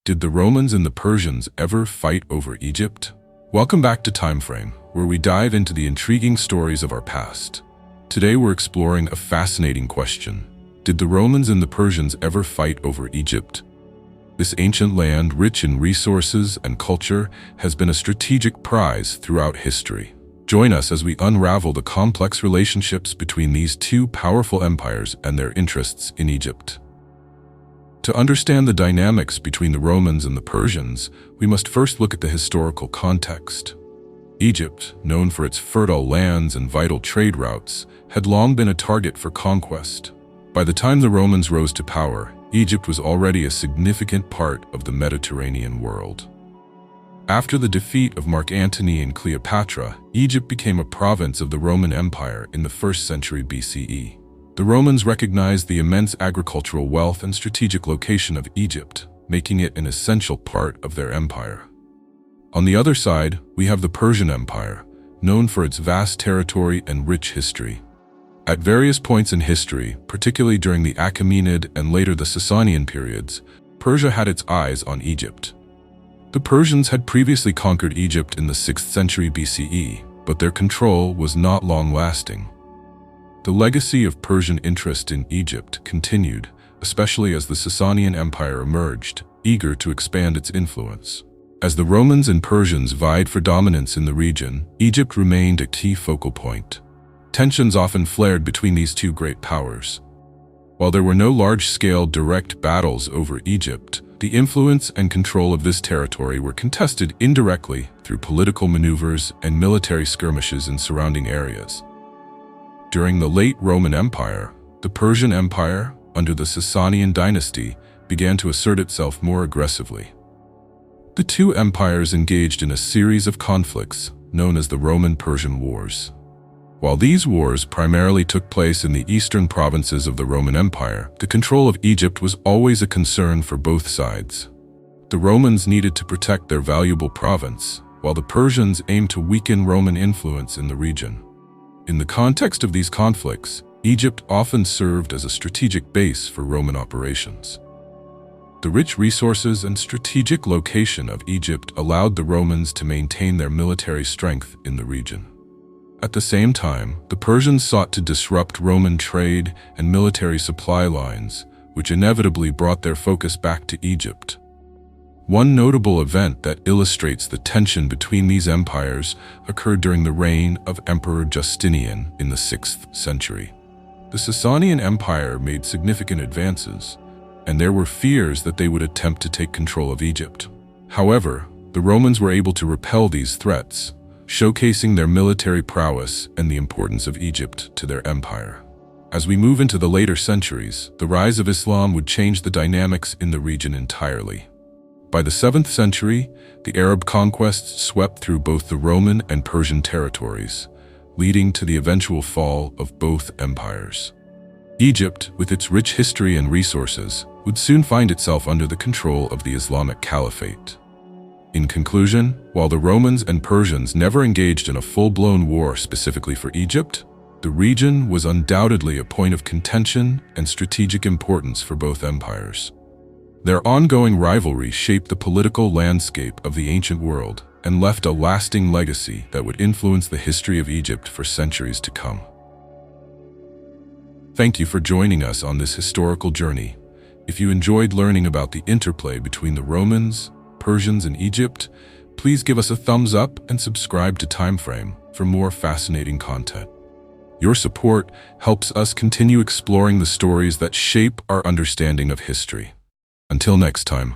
Did the Romans and the Persians ever fight over Egypt? Welcome back to Timeframe, where we dive into the intriguing stories of our past. Today we're exploring a fascinating question. Did the Romans and the Persians ever fight over Egypt? This ancient land, rich in resources and culture, has been a strategic prize throughout history. Join us as we unravel the complex relationships between these two powerful empires and their interests in Egypt. To understand the dynamics between the Romans and the Persians, we must first look at the historical context. Egypt, known for its fertile lands and vital trade routes, had long been a target for conquest. By the time the Romans rose to power, Egypt was already a significant part of the Mediterranean world. After the defeat of Mark Antony and Cleopatra, Egypt became a province of the Roman Empire in the 1st century BCE. The Romans recognized the immense agricultural wealth and strategic location of Egypt, making it an essential part of their empire. On the other side, we have the Persian Empire, known for its vast territory and rich history. At various points in history, particularly during the Achaemenid and later the Sasanian periods, Persia had its eyes on Egypt. The Persians had previously conquered Egypt in the 6th century BCE, but their control was not long-lasting. The legacy of Persian interest in Egypt continued, especially as the Sasanian Empire emerged, eager to expand its influence. As the Romans and Persians vied for dominance in the region, Egypt remained a key focal point. Tensions often flared between these two great powers. While there were no large-scale direct battles over Egypt, the influence and control of this territory were contested indirectly through political maneuvers and military skirmishes in surrounding areas. During the late Roman Empire, the Persian Empire, under the Sasanian dynasty, began to assert itself more aggressively. The two empires engaged in a series of conflicts known as the Roman-Persian Wars. While these wars primarily took place in the eastern provinces of the Roman Empire, the control of Egypt was always a concern for both sides. The Romans needed to protect their valuable province, while the Persians aimed to weaken Roman influence in the region. In the context of these conflicts, Egypt often served as a strategic base for Roman operations. The rich resources and strategic location of Egypt allowed the Romans to maintain their military strength in the region. At the same time, the Persians sought to disrupt Roman trade and military supply lines, which inevitably brought their focus back to Egypt. One notable event that illustrates the tension between these empires occurred during the reign of Emperor Justinian in the 6th century. The Sasanian Empire made significant advances, and there were fears that they would attempt to take control of Egypt. However, the Romans were able to repel these threats, showcasing their military prowess and the importance of Egypt to their empire. As we move into the later centuries, the rise of Islam would change the dynamics in the region entirely. By the 7th century, the Arab conquests swept through both the Roman and Persian territories, leading to the eventual fall of both empires. Egypt, with its rich history and resources, would soon find itself under the control of the Islamic Caliphate. In conclusion, while the Romans and Persians never engaged in a full-blown war specifically for Egypt, the region was undoubtedly a point of contention and strategic importance for both empires. Their ongoing rivalry shaped the political landscape of the ancient world and left a lasting legacy that would influence the history of Egypt for centuries to come. Thank you for joining us on this historical journey. If you enjoyed learning about the interplay between the Romans, Persians, and Egypt, please give us a thumbs up and subscribe to Timeframe for more fascinating content. Your support helps us continue exploring the stories that shape our understanding of history. Until next time.